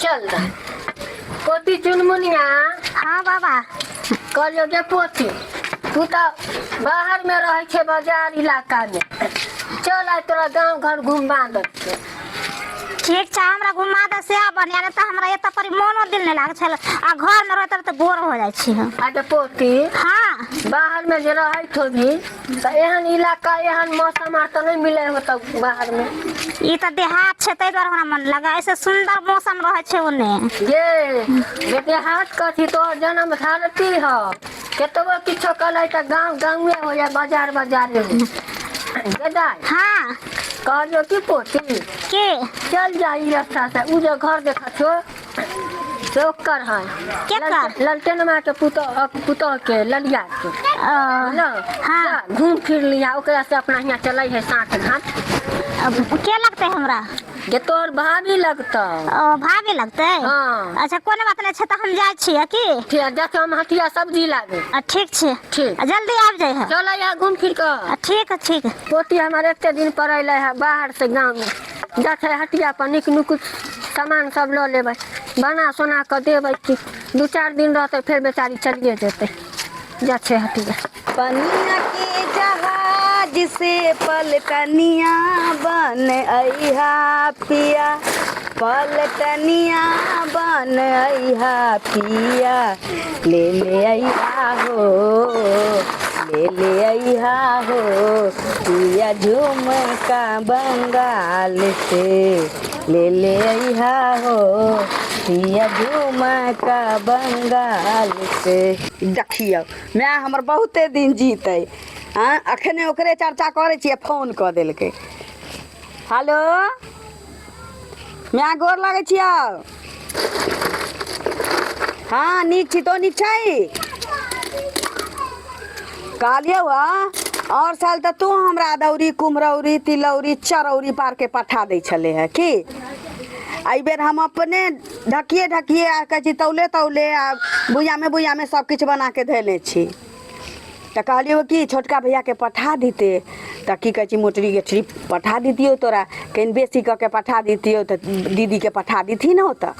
चल दे पोती चुनमुनिया। हाँ बाबा। कहलियो गे पोती तू तो बाहर में रहे छे बाजार इलाका में, चल आइ तोरा गांव घर घुमा दे। ठीक छै हमरा घुमा दे से बढ़िया नहीं तो हमरा एत पर मोनो दिल नहीं लागे छल आ घर में रहते तो बोर हो जाय छी हम। आ पोती हाँ बाहर में जे रहे थो भी तो एहन इलाका एहन मौसम आर तो नहीं मिले हो तो बाहर में। ई तो देहात छै तै द्वारा हमरा मन लगा ऐसे सुंदर मौसम रहे छै ओने। ये देहात कथी तो जन्म धरती ह केतबो किछो कले तो गांव गांवे हो या बाजार बाजारे हो गदाई। हाँ कहलियो की पोती के चल जाई रास्ता से उ जो घर देखा छो से ओकर है केकर ललटेन में के पुतो के ललिया के ना। हाँ घूम फिर लिया ओकरा से अपना यहाँ चले है साथ घाट। अब के लगते हमरा जे तोर भाभी लगता। ओ भाभी लगते। हाँ अच्छा कोनो बात नहीं छै तो हम जाय छी की। ठीक है देख हम हटिया सब्जी लागे। ठीक छै ठीक जल्दी आब जाय है। चल यहाँ घूम फिर कर। ठीक है ठीक है। पोती हमारे एक दिन पर अल है बाहर से गाँव में जाते हटिया पर निक नुकुछ सामान सब लो लेबै बना सोना कर देबै कि 2-4 दिन रहते फिर बेचारी चलिए जेते जाते हटिया। पनिया के जहाज से पलटनिया बन अइहा पिया, पलटनिया बन अइहा पिया, ले अइहा हो, ले अइहा हो पिया झुमका बंगाल से, ले अइहा हो पिया झुमका बंगाल से। देखियो मैं हमर बहुते दिन जीते हाँ अखने ओकरे चर्चा करे छिए फोन कऽ देलकै। हेलो मैं गोर लागै छियौ। हाँ नीक छी तो नीक छै। कहलियौ और साल तो तू हमरा दौरी कुम्हरौरी तिलौरी चरौरी पार के पठा दै छले है की। एहि बेर हम अपने ढकिए ढकिए आ कहै छी तौले तौले आ बुइया में सब किछु बना के धैले छी। तो कहलियो कि छोटका भैया के पठा दीते तो की कहै छी मोटरी गेठरी पठा दीतियो तोरा कहीं बेसी कऽ के पठा दीतियो तो दीदी के पठा दीथी न तो।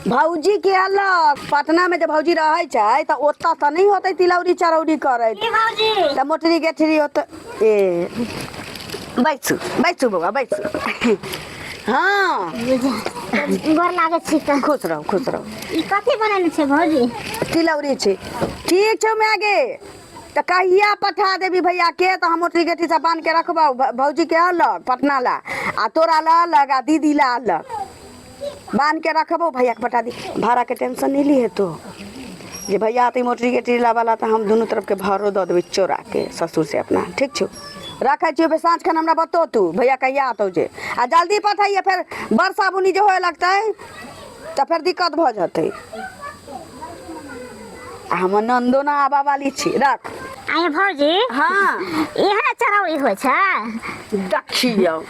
भौजी के अलग पटना में जब भौजी रहे छै तो ओतऽ तो नहीं होते तिलौरी चरौरी करे तो मोटरी गेठरी होत। ए बैसू बैसू बउआ बैसू। हाँ गोर लागे छी त खुश रहो खुश रहो। ई कथि बनेने छै भौजी। तिलौरी छै ठीक छौ मैगे तो कहिया पठा देबी भैया के तो हम मोटरी गेठी से बांध के रखबौ भौजी के अलग पटना ला आ तोरा ला अलग आ दीदी ला अलग बांध के रखबो भैया के पठा दी। भाड़ा के टेंशन नहीं ली है तो जे भैया आते मोटरी गेठी ला वाला तो हम दोनों तरफ के भाड़ो दे देबे चोरा के ससुर से अपना ठीक छौ। रखे छियो साँझ खन हमरा बतो तू भैया कहिया आतो जे आ जल्दी पठाइए फिर बरसा बुनी जो होए लगते तो फिर दिक्कत भ जाते। हम नंदो ना आबा वाली छी रख। आए भौजी हाँ एहन चरौरी होइ छै। देखियो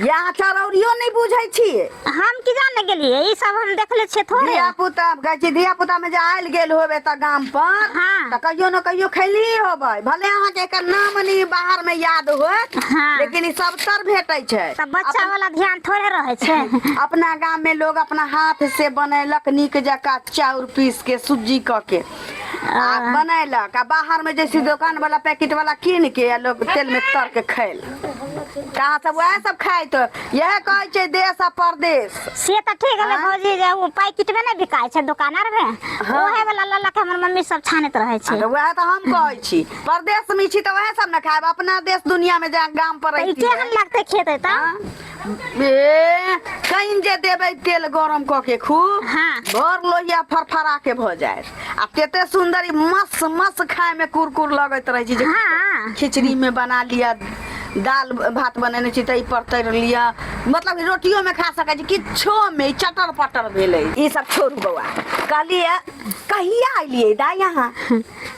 यहाँ चरौरियो नहीं बुझे छिए हम की जाने गेलिए ई सब हम देखले छिए थोड़े। धिया पुता कहै छी धिया पुता में जे आयल गेल होबे त गाम पर हाँ। त कहियो न कहियो खैली होबै भले अहाँ के एकर नाम नहीं बाहर में याद होत हाँ। लेकिन ई सब तर भेटै छै तब बच्चा वाला ध्यान थोड़े रहे छै। अपना गांव में लोग अपना हाथ से बनैलक नीक जका चाउर पीस के सुज्जी क के आ बनैलक आ बाहर में जैसे दुकान वाला पैकेट वाला कीन के आ लोग तेल में तर के खैल कहाँ सब वह सब खाए तो यह कहे छै देश आ परदेश से त ठीक है भौजी जे वो पैकेट में नहीं बिकाय छै दुकान आर में ओहे वाला लल्ला के हमर मम्मी सब छानत रहे छै। वह तो हम कहै छी परदेश में छी तो वह सब न खाएब अपना देश दुनिया में जा गाम पर रही केहन लगते खेते त कहीं जे देवे तेल गरम क के खूब हाँ। भर लोहिया फरफरा के भ जाए आ तेते सुंदर मस मस खाए में कुरकुर लगत रहे छी। हाँ। खिचड़ी में बना लिया दाल भात बनेने छी तई पर तर लिया मतलब रोटियों में खा सके छी किछो में चटर पटर भेले ई सब छोड़ बउआ कहलिए कहिया आइलिए दा यहाँ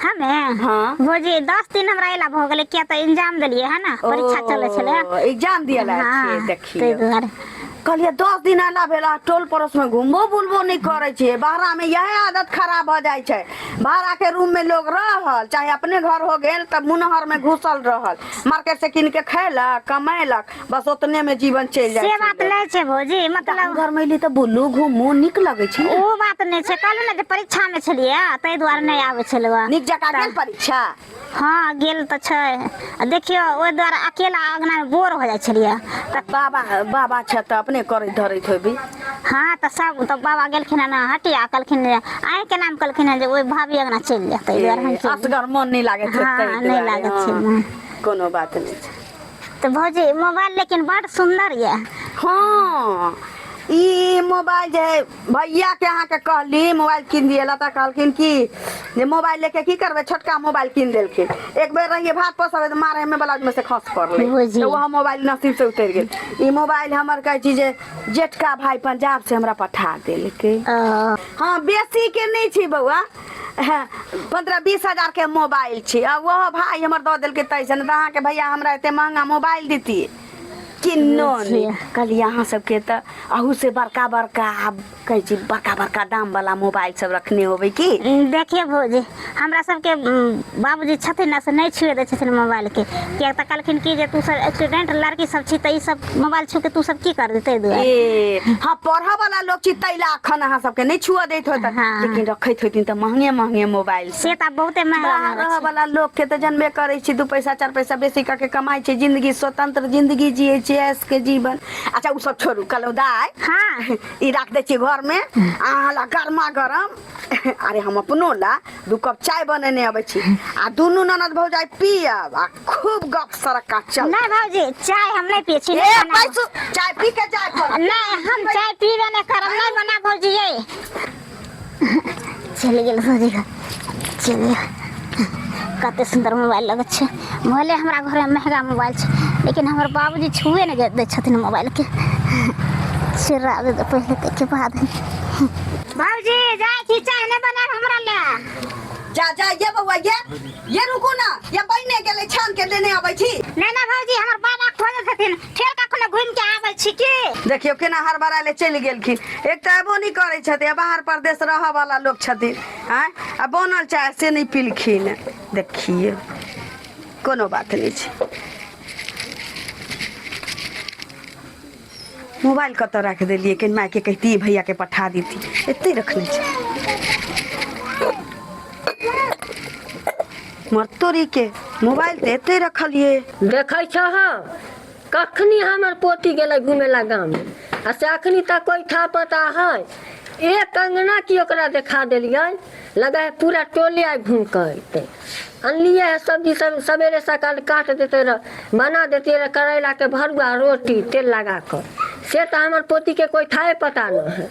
हमें हाँ। भौजी 10 दिन हमरा एला भ गेले किया त एग्जाम देलिए है ना परीक्षा चले छले एग्जाम दियला हाँ, देखिए तै दुआरे कहलिए 10 दिन अला भेला टोल पड़ोस में घूमबो बुलबो नहीं करे छे। बाहरा में यह आदत खराब हो जाए छे। भाड़ा के रूम में लोग रहल चाहे अपने घर हो गेल तब मुनहर में घुसल रहल, मार्केट से किन के खैलक कमैलक, बस उतने में जीवन चल जाए। से बात नहीं छे भौजी, मतलब घर में तो बुल्लू घूमू निक लगे छे। ओ बात नहीं छे, कहलू ना जे परीक्षा में छलिए तै द्वारे नहीं आवे छलवा। निक जका गेल परीक्षा? हाँ गेल तो छै। देखियो ओइ द्वारे अकेला अंगना में बोर हो जाए छलिए। बाबा छ त अपने करे धरैत होबी। हाँ तो सब तो बाबा गेलखिन ना हटिया, कहलखिन आए के नाम कहलखिन जे ओइ भाभी अंगना चल जा, तै द्वारे हम चल। असगर मन नहीं लागे छे। हाँ नहीं लागे छे, कोनो बात नहीं छे। तो भौजी मोबाइल लेकिन बड़ सुंदर ये। हाँ ई मोबाइल जे भैया के अहाँ के कहली मोबाइल किन दिएला त कहलखिन कि जे मोबाइल लेके की करबे, छोटका मोबाइल किन देलखिन। एक बेर रहिए भात पसबे तो मारे में ब्लाउज में से खस पड़ले तो वह मोबाइल नसीब से उतर गेल। ई मोबाइल हमर कहे छी जे जेठका भाई पंजाब से हमरा पठा देलके। हाँ बेसी के नहीं छी बउआ, 15-20 हजार के मोबाइल छी। अब वह भाई हमर दऽ देलके तैसे न अहाँ के भैया हमरा एते महंगा मोबाइल देती किन्नो नहीं। कहली अहाँ सबके तो अहू से बड़का बड़का कहे छी बड़का बड़का दाम वाला मोबाइल सब रखने होबे की। देखिए भौजी हमरा सबके बाबूजी छथिन ना से नहीं छुए दे छथिन मोबाइल के, किया त कहलखिन कि जे तू सब स्टूडेंट लड़की सब छी त ई सब मोबाइल छू के तू सब की कर देते दुआ। ए हां पढ़ा वाला लोग छी तैला अखन अहाँ सबके नहीं छुआ देत होत। लेकिन रखैत होतिन त महंगे महंगे मोबाइल से त बहुते महंगा रह वाला लोग के त जनबे करे छी 2 पैसा 4 पैसा बेसी क के कमाई छै, जिंदगी स्वतंत्र जिंदगी जिए छै ऐस के जीवन। अच्छा उ सब छोड़ू, कहलो दाई हाँ ई राख दे छी घर में अहाँ ला गरमा गरम। अरे हम अपनो ला 2 कप चाय बनेने आबै छी आ दुनू ननद भौजाई पियब आ खूब गप सरक्का चल। नहीं भौजी चाय हम नहीं पिए छी। ए पैसो चाय पी के जाय पर नहीं हम चाय पीबे नहीं करब, नहीं बना भौजी ये। चल गेल भौजी चल कते सुंदर मोबाइल लगत छै। भले हमरा घर में महंगा मोबाइल छै लेकिन हमर बाबूजी छुए नहीं दे छथिन मोबाइल के। चिरा दे पहले तक के बाद भौजी जाय छी चाय नहीं बना हमरा ले। जा जा ये बउआ ये रुको ना, ये बहिने गेले छान के लेने आबै छी। नहीं ना भौजी हमर बाबा खोजे छथिन, फेर कखनो घुम के आबै छी की। देखियो केना हर बार ले चल गेलखिन। एक त एबो नहीं करे छथि, बाहर परदेश रह वाला लोग छथिन हैं आ बनल चाय से नहीं पिलखिन। देखिए कोनो बात नहीं छै। मोबाइल कत रख देलिए कि माय के कहती भैया के पठा देती, एते रखने छै। मरतोरी के मोबाइल ते एते रखलिए। देखै छ कखनी हमर पोती गेलै घूमे ला गाँव में आ से अखनी तक कोई था पता है एक अंगना की ओकरा देखा देलिए, लगा है पूरा टोले आइ घूम के अनलिए है। सब्जी सब सवेरे सकाल काट देते रह बना देते रह, करैला के भरुआ रोटी तेल लगा कर। से तो हमर पोती के कोई थाए पता न है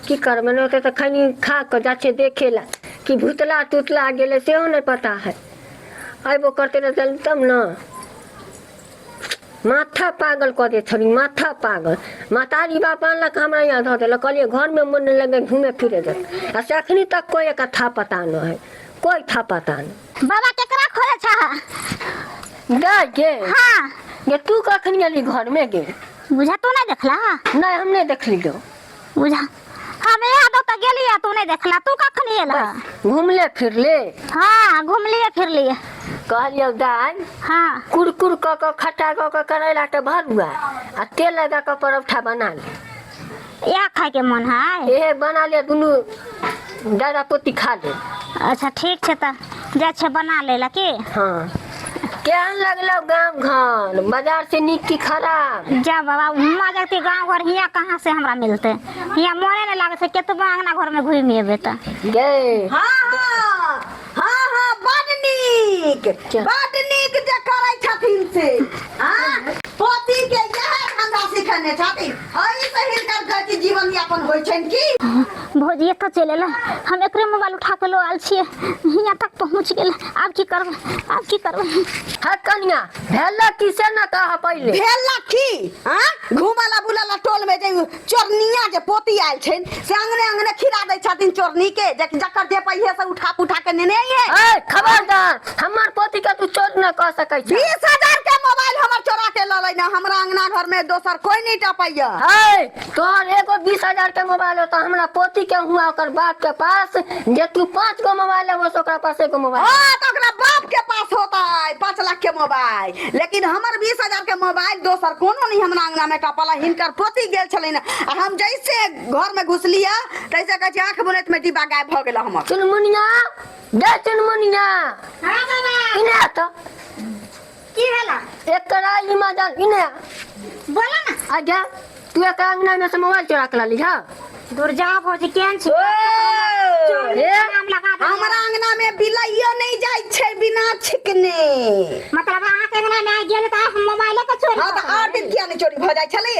की करबे न होते तो खैनी खा कर जाछे देखे ला कि भूतला टूटला गेले सेहो नहीं पता है। अबो करते रह तब न माथा पागल कर दे थोड़ी, माथा पागल। मातारी बाप आनलक हमरा यहाँ धऽ देलक, कहलिए घर में मन लगे घूमे फिरे दे। आ से अखनी तक कोई का था पता न है, कोई था पता न। बाबा केकरा खोजे छ गए गे? हाँ गे तू कखनी अली घर में गे? बुझा तू नहीं देखला? नहीं हम नहीं देख ली। बुझा हम यहाँ तो गेलिए तू नहीं देखला, तू कखनी एला? घूमले फिरले। हाँ घूम लिए फिर लिए। कहलिए दाई हाँ कुरकुर क खट्टा क करैला के भरुआ आ तेल लगा के परोठा बना ले। या खाए के मन है? ए बना ले दुनू दादा पोती खा ले। अच्छा ठीक छै त जा छै बना लेला की। हाँ केहन लगलो गाँव घर बाजार से निक की खराब? जा बाबा हुआ जाती गाँव घर हियाँ कहाँ से हमरा मिलते, हियाँ मोने नहीं लागे से केतबो अंगना घर में घूम एबे त। गे हाँ बड नीक जे करै छथिन से। हाँ पोती के यह धंधा सिखने छथिन, एही से हिनकर गति जीवन यापन होइ छन की। भौजी तो चले ला हम एकरे मोबाइल उठा के लो आल छिए, हियाँ तक पहुँच गेल। अब की करबे है कन्या भेला किसे न कहा पहले भेला की। हाँ घुमाला बुलाला टोल में जे चोरनिया जे पोती आयल छन से अंगने अंगने खिरा दै छथिन चोरनी के जकर जे पैसे से उठा पुठा के नेने आइए। ए खबरदार, हमर पोती के तू चोर न कह सकै छ। 20,000 के मोबाइल हमर चोरा के ललै ना, हमरा अंगना घर में दोसर कोई नहीं टपैया। है तोर एगो 20,000 के मोबाइल हो तो हमरा पोती के हुआ ओकर बाप के पास जे तू 5 गो मोबाइल है वो ओकरा पास एगो मोबाइल। हां तो ओकरा बाप के पास होता है 5 लाख के मोबाइल, लेकिन हमर 20,000 के मोबाइल दोसर कोनो नहीं हमरा अंगना में टपला। हिनकर पोती गेल छलै ना, हम जैसे घर में घुसलिया तैसे कहै आंख बुनैत में डिब्बा गायब भ गेल हमर। चुनमुनिया दे चुनमुनिया। हां बाबा इने तो की भेला? एक कराई मजाल इने बोला ना। आजा तू एक अंगना में से मोबाइल चोरा के ली। हां दूर जा भौजी केहन छी? नाम लगा दे। हमरा अंगना में बिलाइयो नहीं जाय छै बिना छिकने। मतलब अहाँ के अंगना में गेल त हम मोबाइल के चोरी। हां त और दिन किया नहीं चोरी भ जाय छलै?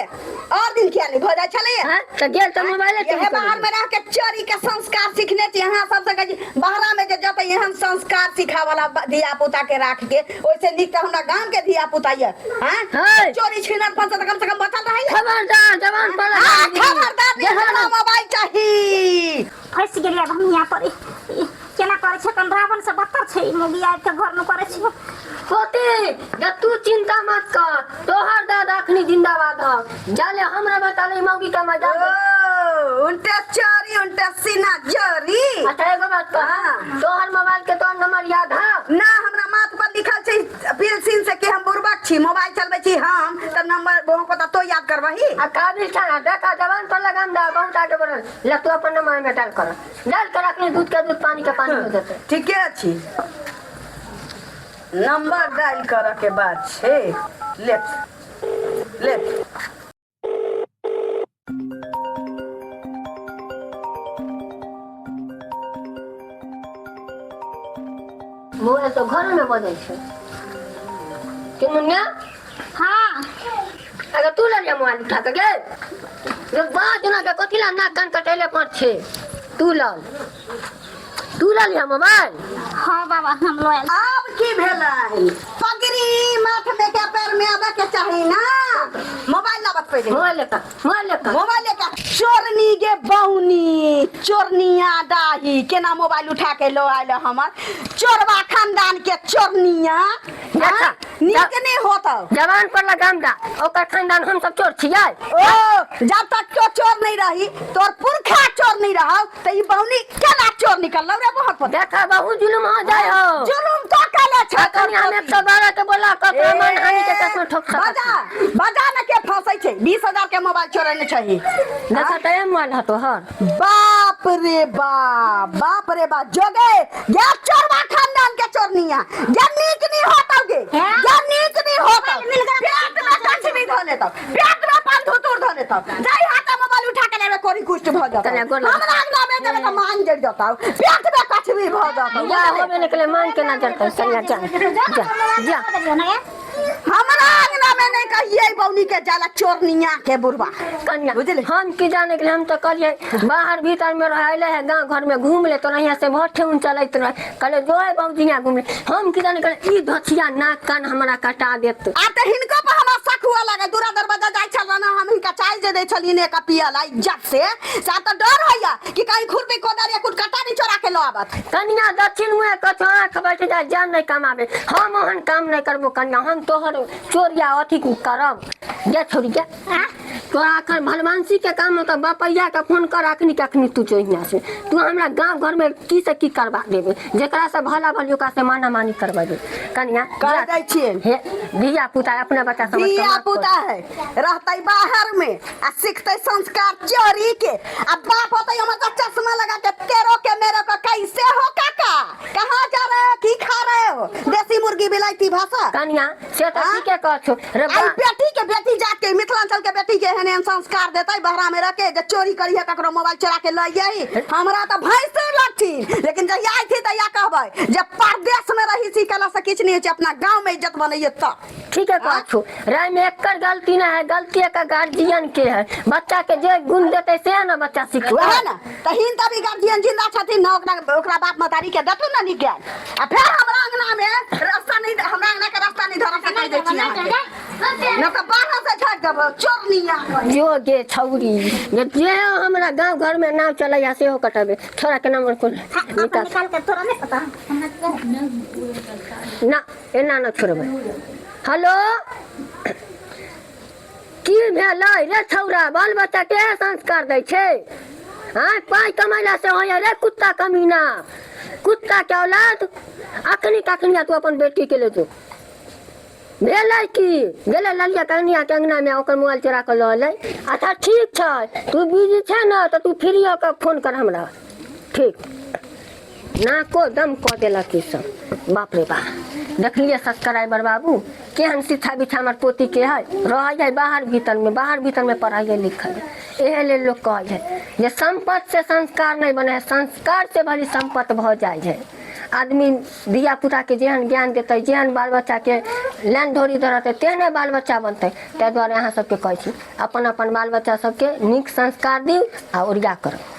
और दिन किया नहीं भ जाय छलै? हां त गेल त मोबाइल चोरी ये बाहर में रह के चोरी के संस्कार सीखने छी। यहां सबसे कहि बाहरा में जे जते एहन संस्कार सिखा वाला धिया पुता के राख के ओइसे निक त हमरा गांव के धिया पुता ये। हां चोरी छिनर पर से कम बचल रहै। खबरदार जवान पर खबरदार ये हमरा मोबाइल चाहिए। फंस गेलिए हम यहाँ पर। केना करे छ कन रावण से बदतर छै मुगी आइ के घर में करे छ। पोती जे तू चिंता मत कर, तोहर दादा अखनी जिंदाबाद ह। जाले हमरा बताले मौगी का मजाक। उनटे चोरी उनटे सीना जोरी। अच्छा एगो बात कह, तोहर मोबाइल के तोहर नंबर याद है ना? हमरा माथ पर लिखल छै पेंसिल से कि हम बुर्बक छी, मोबाइल चलबै छी हम त नंबर बहु को तो याद करबही। आ काबिल छा देखा जवान पर लगाम दा बहुत आगे बढ़ल। ले तू अपन नंबर में डाल कर अखनी दूध के दूध पानी के पानी हो जते। ठीके अछि, नंबर डायल कर के बाद छे। ले मोबाइल तो घर में बजे छे। कि मुन्ना हां अगर तू ले लिया मोबाइल उठा के गे ये बात ना के कथिला ना कान कटेले 5-6 तू ले लिया मोबाइल। हां बाबा हम लोयल। अब की भेलै? पगड़ी माथ में के पैर में आबे के चाही ना। मोबाइल लाबत पहिले मोबाइल का चोरनी गे बहुनी चोरनिया दाही केना मोबाइल उठा के लो आइल हमर चोरवा खानदान के चोरनिया। देखा नीक नहीं होता। जवान पर लगाम दा ओकर खानदान हम सब चोर छियै। ओ जब तक तो चोर नहीं रही तोर पुरखा चोर नहीं रहा त ई बहुनी केना चोर निकल रे बहुत पर। देखा बहुत जुलुम हो जाय हो। जुलुम तो काले छ कनी हम 112 के बोला ककरा मन हानि के केसो ठोक सकत। बजा न के फंसै छै। 20,000 के मोबाइल चोरने चाहिए। देखा टाइम मोबाइल ह तोहर। बाप रे बाप जोगे या चोरवा खानदान के चोरनिया या नीक नहीं होता गे या नीक नहीं होता। पेट में कछ भी धो लेता, पेट में पान धुतुर धो लेता। जाई हाथ मोबाइल उठा के लेवे कोरी कुष्ट भ जाता। हमरा अंगना में देवे त मान जड़ जाता, पेट में कछ भी भ जाता। या होबे निकले मान के ना चलता सैया जा हमरा अंगना में नहीं कहिए बौनी के जाला चोरनिया के बुरबा कन्या बुझले। हम की जाने के लिए हम तो कहिए बाहर भीतर में रहले है गांव घर में घूम ले तो नहीं से भट्ठे उन चलत रहे कहले जोए बौजिया घूम ले। हम की जाने के ई धछिया नाक कान हमरा कटा देत। आ त हिनको पर हमरा शक हुआ लगे दूरा दरवाजा जाय छल ना हम हिनका चाय जे दे छलिन एक पियल इज्जत से सा त डर होया कि कहीं खुरपी कोदार या कुछ कटा नहीं चोरा के लो आवत। कन्या दक्षिण में कछ आंख बैठ जाए जान नहीं कमावे। हम ओहन काम नहीं करबो कन्या, हम तोहर चोरिया अथी करब। जा छोड़ी जा तोरा अखन भलवानसी के काम तो बापैया के फोन कर अखनी के अखनी तू चोइया से तू हमरा गांव घर में की से की करबा देबे जेकरा से भला भली ओकरा से माना मानी करबे। कन्या कर दै छियै हे धिया पुता अपना बच्चा समझ के धिया पुता है रहतै बाहर में आ सीखतै संस्कार चोरी के। अब बाप होतै हमर चश्मा लगा के तेरो के मेरो का कैसे हो काका कहां जा रहे हो की खा रहे हो देसी मुर्गी बिलाइती भाषा। कन्या से तो ठीक है कह छो रे बेटी जात के मिथिलांचल के बेटी के एहन संस्कार देतै बहरा में रह के जे चोरी करिए ककरो मोबाइल चोरा के लई जाई। हमरा त भैंसे लगती लेकिन जहिया आई थी तहिया कहबै जे परदेश में रही सी कला से किछ नहीं है अपना गांव में इज्जत बनैए त ठीक है कह छो राय में एकर गलती ना है, गलती का गार्जियन के है। बच्चा के जे गुण देते से ना बच्चा सीखता है ना। त हिन तभी गार्जियन जिंदा छथिन न ओकरा बाप मतारी के दतु न निक गेल आ फिर हमरा अंगना में रास्ता नहीं हमरा अंगना के रास्ता नहीं धरम से कह दै छी। न तो बाहर से झाड़ देब चोर लिया जो गे छौरी जे हमरा गांव घर में नाव चलैया सेहो कटबे छोरा के नंबर को निकाल निकाल के तोरा नहीं पता ना एना न छोड़बै। हेलो की भेलै रे छौरा बाल बच्चा के संस्कार दै छै हाँ पाई कमैला से होय रे कुत्ता कमीना कुत्ता के औलाद अखनी कखनी तू अपन बेटी के ले जो भेलै की गेलै ललिया कनिया के अंगना में ओकर मोबाइल चोरा के लऽ अलै। अच्छा ठीक छै तू बिजी छै न तऽ तू फ्री होकर फोन कर हमरा ठीक नाको दम कऽ देलक ई सब बाप रे बाप। देखलिए सब्सक्राइबर बाबू केहन शिक्षा बिछा हमर पोती के है रह बाहर भीतर में पढ़ाई लिखाई एहे लेल लोग कहै है जे संपत्ति से संस्कार नहीं बने संस्कार से भली संपत्ति भ जाए है। आदमी धिया पुता के जेहन ज्ञान देते जेहन बाल बच्चा के लाइन ढोरी धरते तेहने बाल बच्चा बनते। ताहि दुआरे अहाँ सबके कहै छी अपन अपन बाल बच्चा सबके नीक संस्कार दी आ ओरिया करू।